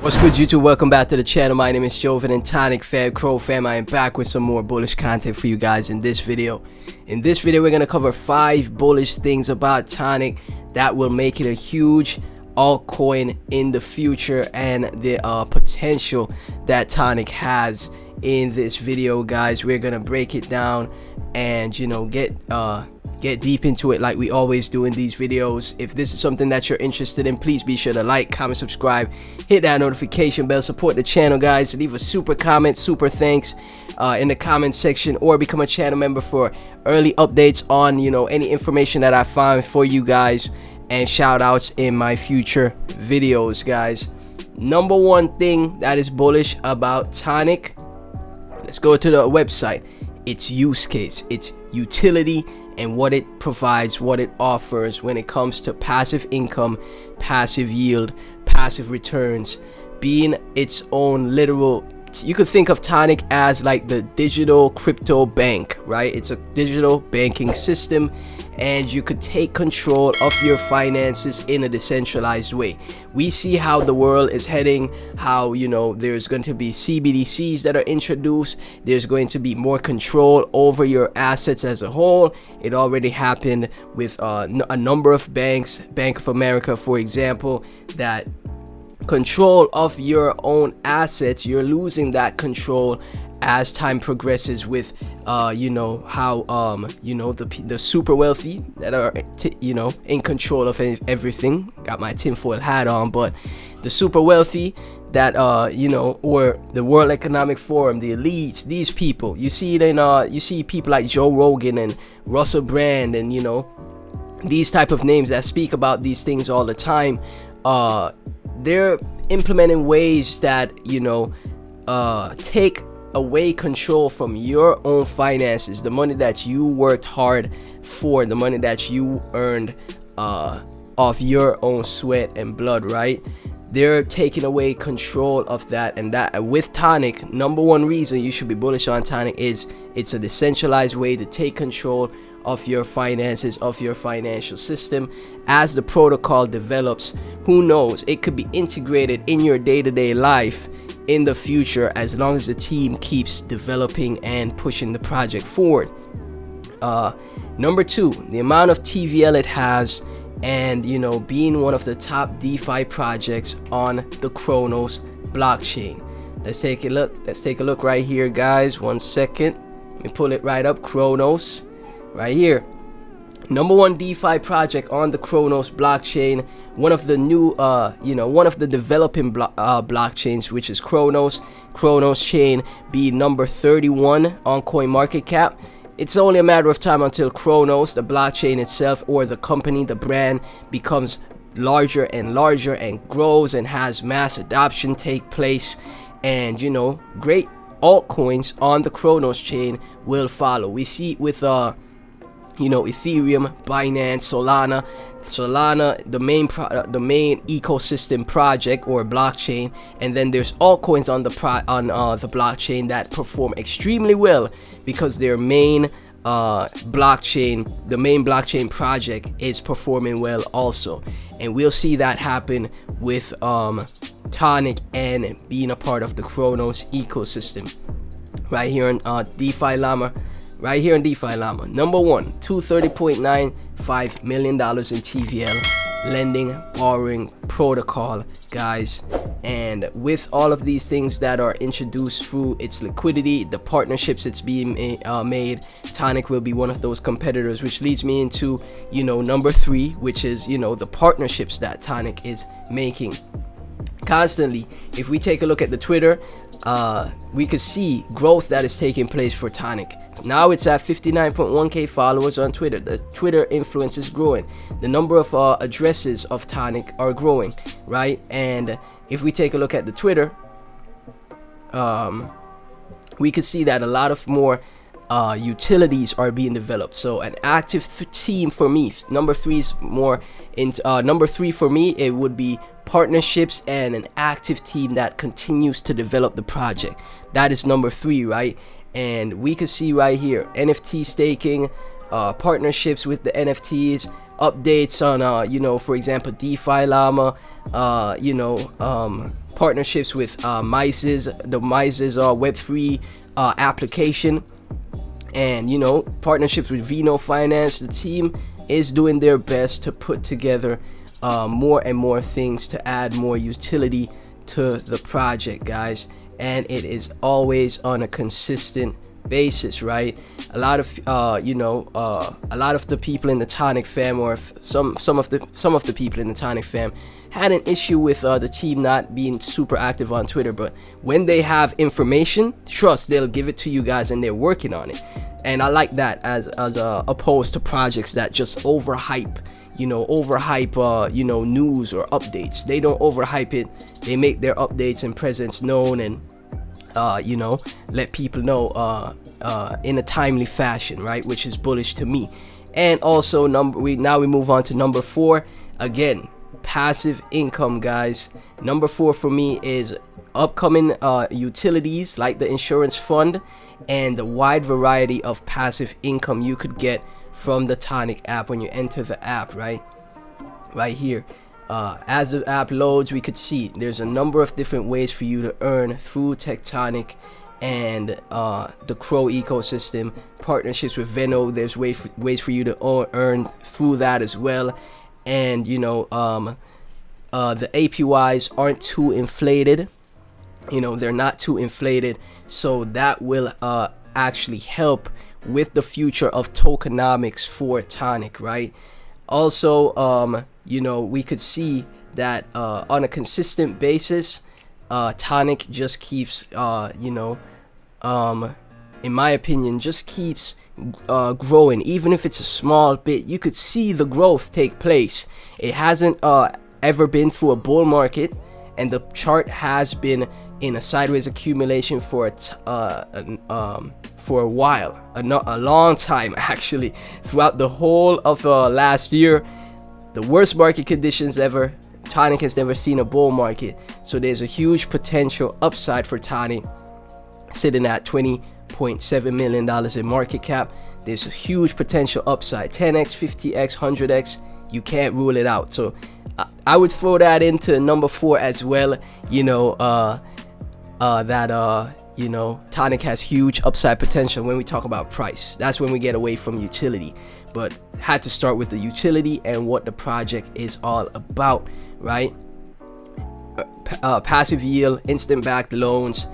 What's good, YouTube? Welcome back to the channel. My name is Joven and Tonic fam, Crow fam. I am back with some more bullish content for you guys in this video. In this video, we're going to cover 5 bullish things about Tonic that will make it a huge altcoin in the future and the potential that Tonic has. In this video, guys, we're going to break it down and, you know, get deep into it like we always do in these videos. If this is something that you're interested in, please be sure to like, comment, subscribe, hit that notification bell, support the channel, guys. Leave a super comment, super thanks in the comment section, or become a channel member for early updates on, you know, any information that I find for you guys, and shout outs in my future videos, guys. Number one thing that is bullish about Tonic, let's go to the website. Its use case, its utility, and what it provides, what it offers when it comes to passive income, passive yield, passive returns, being its own literal. You could think of Tonic as like the digital crypto bank, right? It's a digital banking system, and you could take control of your finances in a decentralized way. We see how the world is heading, how, you know, there's going to be CBDCs that are introduced. There's going to be more control over your assets as a whole. It already happened with a number of banks, Bank of America, for example, that control of your own assets. You're losing that control as time progresses with you know, how you know, the super wealthy that are you know, in control of everything. Got my tinfoil hat on, but the super wealthy that you know, or the World Economic Forum, the elites, these people, you see it in you see people like Joe Rogan and Russell Brand, and you know, these type of names that speak about these things all the time. They're implementing ways that, you know, take away control from your own finances, the money that you worked hard for, the money that you earned of your own sweat and blood, right? They're taking away control of that, and that with Tonic, number one reason you should be bullish on Tonic is it's a decentralized way to take control of your finances, of your financial system. As the protocol develops, who knows, it could be integrated in your day-to-day life in the future, as long as the team keeps developing and pushing the project forward. Number 2, the amount of TVL it has, and, you know, being one of the top DeFi projects on the Cronos blockchain. Let's take a look right here, guys. 1 second, let me pull it right up. Cronos right here, number 1 DeFi project on the Cronos blockchain, one of the new you know, one of the developing blockchains, which is Cronos chain being number 31 on CoinMarketCap. It's only a matter of time until Cronos, the blockchain itself, or the company, the brand, becomes larger and larger and grows and has mass adoption take place, and, you know, great altcoins on the Cronos chain will follow. We see it with you know, Ethereum, Binance, Solana, the main ecosystem project or blockchain, and then there's altcoins on the blockchain that perform extremely well because their main blockchain, the main blockchain project, is performing well also. And we'll see that happen with Tonic and being a part of the Cronos ecosystem right here in DeFi Llama. Right here in DeFi Llama, number 1, $230.95 million in TVL lending, borrowing protocol, guys. And with all of these things that are introduced through its liquidity, the partnerships it's being made, Tonic will be one of those competitors, which leads me into, you know, number 3, which is, you know, the partnerships that Tonic is making constantly. If we take a look at the Twitter, we could see growth that is taking place for Tonic. Now it's at 59.1k followers on Twitter. The Twitter influence is growing. The number of addresses of Tonic are growing, right? And if we take a look at the Twitter, we could see that a lot of more utilities are being developed. So an active team for me, number 3 is more into number 3 for me, it would be partnerships and an active team that continues to develop the project. That is number 3, right? And we can see right here, NFT staking, partnerships with the NFTs, updates on you know, for example, DeFi Llama, you know, partnerships with Mises, the Mises Web3 application, and you know, partnerships with Vino Finance. The team is doing their best to put together more and more things to add more utility to the project, guys, and it is always on a consistent basis, right? A lot of a lot of the people in the Tonic fam, or some of the people in the Tonic fam, had an issue with the team not being super active on Twitter. But when they have information, trust, they'll give it to you guys, and they're working on it. And I like that, as opposed to projects that just overhype news or updates. They don't overhype it. They make their updates and presence known, and let people know in a timely fashion, right? Which is bullish to me. And also we move on to number 4. Again, passive income, guys. Number 4 for me is upcoming utilities like the insurance fund and the wide variety of passive income you could get from the Tonic app when you enter the app, right here. As the app loads, we could see there's a number of different ways for you to earn through Tectonic and the Crow ecosystem. Partnerships with Veno, there's ways for you to earn through that as well. And the APYs aren't too inflated. They're not too inflated, so that will actually help with the future of tokenomics for Tonic, right? Also, we could see that on a consistent basis, Tonic just keeps, in my opinion, just keeps growing. Even if it's a small bit, you could see the growth take place. It hasn't ever been through a bull market, and the chart has been in a sideways accumulation for a while, a long time actually. Throughout the whole of last year, the worst market conditions ever, Tonic has never seen a bull market. So there's a huge potential upside for Tonic, sitting at $20.7 million in market cap. There's a huge potential upside, 10x, 50x, 100x. You can't rule it out. So I would throw that into number 4 as well. Tonic has huge upside potential when we talk about price. That's when we get away from utility, but had to start with the utility and what the project is all about, right? Passive yield, instant backed loans,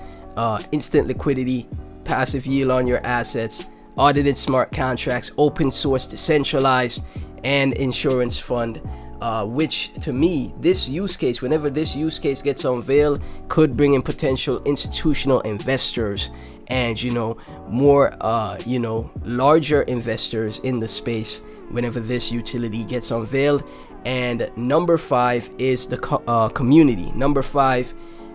instant liquidity, passive yield on your assets, audited smart contracts, open source, decentralized, and insurance fund. Which to me, this use case, whenever this use case gets unveiled, could bring in potential institutional investors and more larger investors in the space whenever this utility gets unveiled. And number 5 is the community. Number 5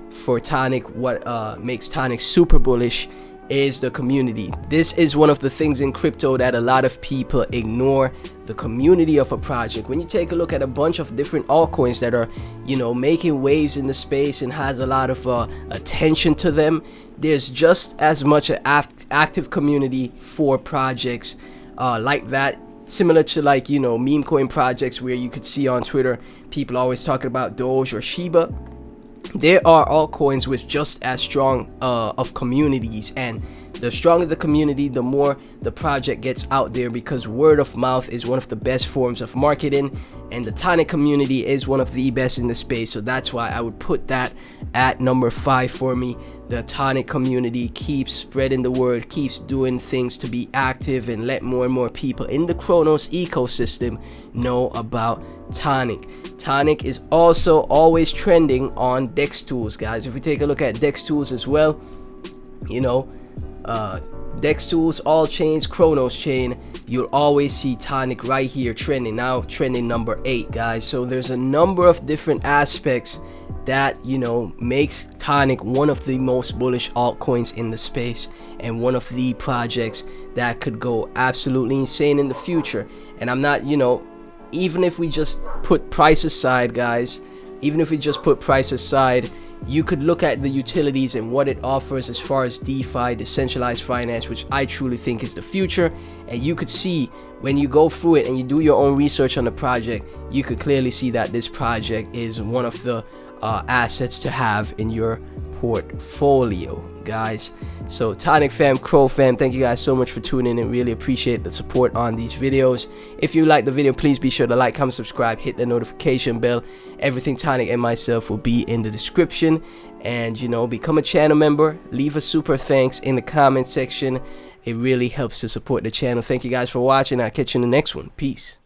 for Tonic, what makes Tonic super bullish is the community. This is one of the things in crypto that a lot of people ignore, the community of a project. When you take a look at a bunch of different altcoins that are making waves in the space and has a lot of attention to them, there's just as much an active community for projects like that, similar to meme coin projects where you could see on Twitter people always talking about Doge or Shiba. There are altcoins with just as strong of communities, and the stronger the community, the more the project gets out there, because word of mouth is one of the best forms of marketing, and the Tonic community is one of the best in the space. So that's why I would put that at number 5 for me. The Tonic community keeps spreading the word, keeps doing things to be active and let more and more people in the Kronos ecosystem know about Tonic. Tonic is also always trending on DEX tools, guys. If we take a look at DEX tools as well, DEX tools, all chains, Kronos chain, you'll always see Tonic right here trending, now trending number 8, guys. So there's a number of different aspects that makes Tonic one of the most bullish altcoins in the space, and one of the projects that could go absolutely insane in the future. And I'm not, even if we just put price aside, guys, even if we just put price aside, you could look at the utilities and what it offers as far as DeFi, decentralized finance, which I truly think is the future. And you could see when you go through it and you do your own research on the project, you could clearly see that this project is one of the assets to have in your portfolio, guys. So Tonic fam, Crow fam, thank you guys so much for tuning in. Really appreciate the support on these videos. If you like the video, please be sure to like, comment, subscribe, hit the notification bell. Everything Tonic and myself will be in the description. And you know, become a channel member, leave a super thanks in the comment section. It really helps to support the channel. Thank you guys for watching. I'll catch you in the next one. Peace.